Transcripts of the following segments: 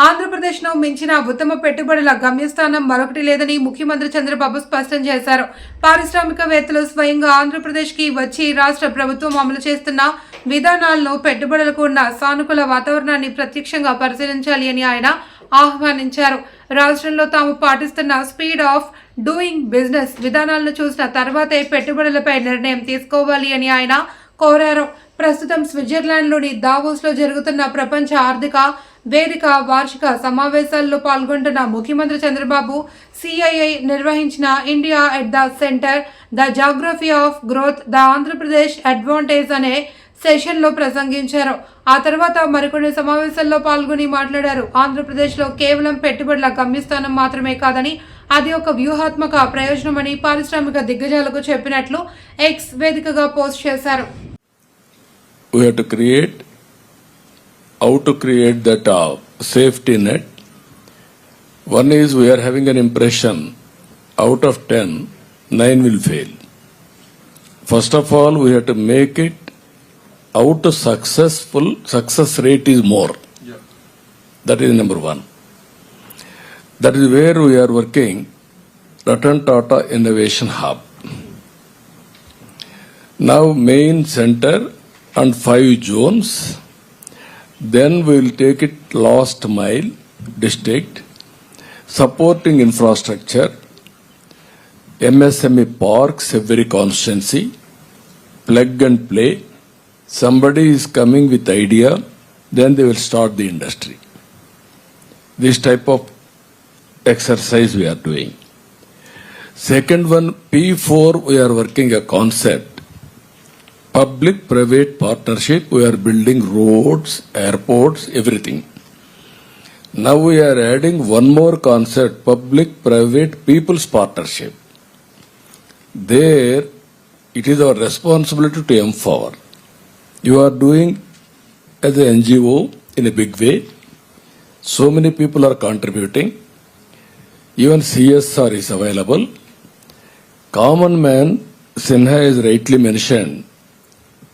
ఆంధ్రప్రదేశ్ను మించిన ఉత్తమ పెట్టుబడుల గమ్యస్థానం మరొకటి లేదని ముఖ్యమంత్రి చంద్రబాబు స్పష్టం చేశారు. పారిశ్రామికవేత్తలు స్వయంగా ఆంధ్రప్రదేశ్కి వచ్చి రాష్ట్ర ప్రభుత్వం అమలు చేస్తున్న విధానాలను, పెట్టుబడులకు ఉన్న సానుకూల వాతావరణాన్ని ప్రత్యక్షంగా పరిశీలించాలి అని ఆయన ఆహ్వానించారు. రాష్ట్రంలో తాము పాటిస్తున్న స్పీడ్ ఆఫ్ డూయింగ్ బిజినెస్ విధానాలను చూసిన తర్వాతే పెట్టుబడులపై నిర్ణయం తీసుకోవాలి అని ఆయన కోరారు. ప్రస్తుతం స్విట్జర్లాండ్లోని దావోస్లో జరుగుతున్న ప్రపంచ ఆర్థిక వేదిక వార్షిక సమావేశాల్లో పాల్గొంటున్న ముఖ్యమంత్రి చంద్రబాబు సిఐఐ నిర్వహించిన India at the centre the geography of growth the Andhra Pradesh advantage అనే సెషన్లో ప్రసంగించారు. ఆ తర్వాత మరికొన్ని సమావేశాల్లో పాల్గొని మాట్లాడారు. ఆంధ్రప్రదేశ్లో కేవలం పెట్టుబడుల గమ్యస్థానం మాత్రమే కాదని అది ఒక వ్యూహాత్మక ప్రయోజనమని పారిశ్రామిక దిగ్గజాలకు చెప్పినట్లు ఎక్స్ వేదికగా పోస్ట్ చేశారు. We have to create how to create that safety net. One is we are having an impression out of 10, 9 will fail. First of all, we have to make it out to success rate is more. Yeah. That is number one. That is where we are working Ratan Tata Innovation Hub. Now main center and 5 zones. Then we will take it last mile district, supporting infrastructure, MSME parks, every constituency, plug and play. Somebody is coming with idea, then they will start the industry. This type of exercise we are doing. Second one, P4, we are working a concept. Public-private partnership, we are building roads, airports, everything. Now we are adding one more concept, public-private people's partnership. There, it is our responsibility to empower. You are doing as an NGO in a big way. So many people are contributing. Even CSR is available. Common man, Sinha has rightly mentioned,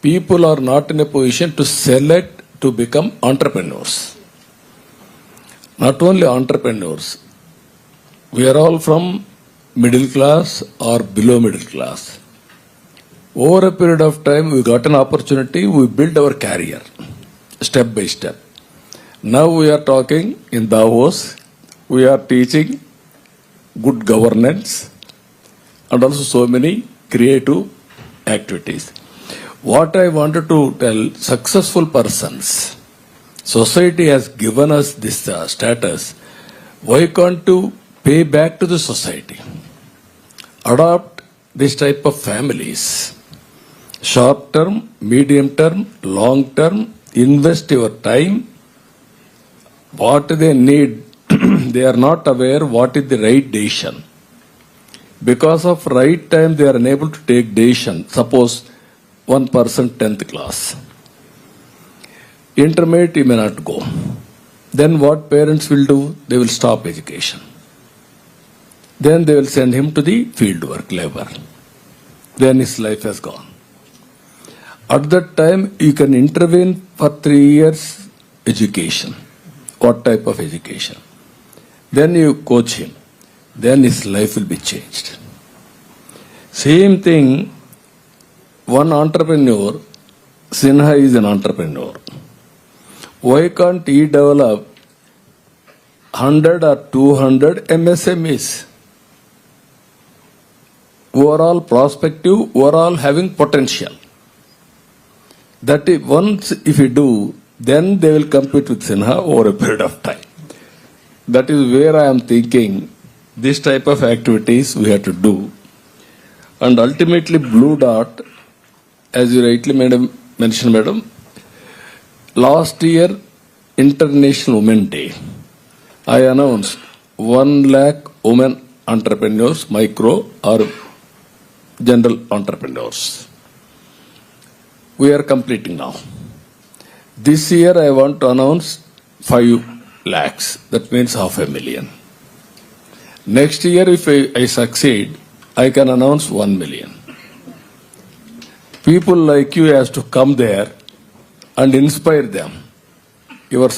people are not in a position to select to become entrepreneurs. Not only entrepreneurs, we are all from middle class or below middle class. Over a period of time, we got an opportunity, we build our career step by step. Now we are talking in Davos, we are teaching good governance and also so many creative activities. What I wanted to tell, successful persons, society has given us this status. Why can't you pay back to the society? Adopt this type of families. Short term, medium term, long term, invest your time. What they need, they are not aware what is the right decision. Because of right time, they are unable to take decision. Suppose one person 10th class. Intermediate he may not go. Then what parents will do? They will stop education. Then they will send him to the field work, labor. Then his life has gone. At that time, you can intervene for 3 years education. What type of education? Then you coach him. Then his life will be changed. Same thing, one entrepreneur, Sinha is an entrepreneur. Why can't he develop 100 or 200 MSMEs? Overall prospective, overall having potential. That is, once if you do, then they will compete with Sinha over a period of time. That is where I am thinking this type of activities we have to do. And ultimately Blue Dot, as you rightly mentioned, madam, last year International Women Day, I announced 1 lakh women entrepreneurs, micro or general entrepreneurs. We are completing now. This year I want to announce 5 lakhs, that means 500,000. Next year if I succeed, I can announce 1 million. People like you has to come there and inspire them. Your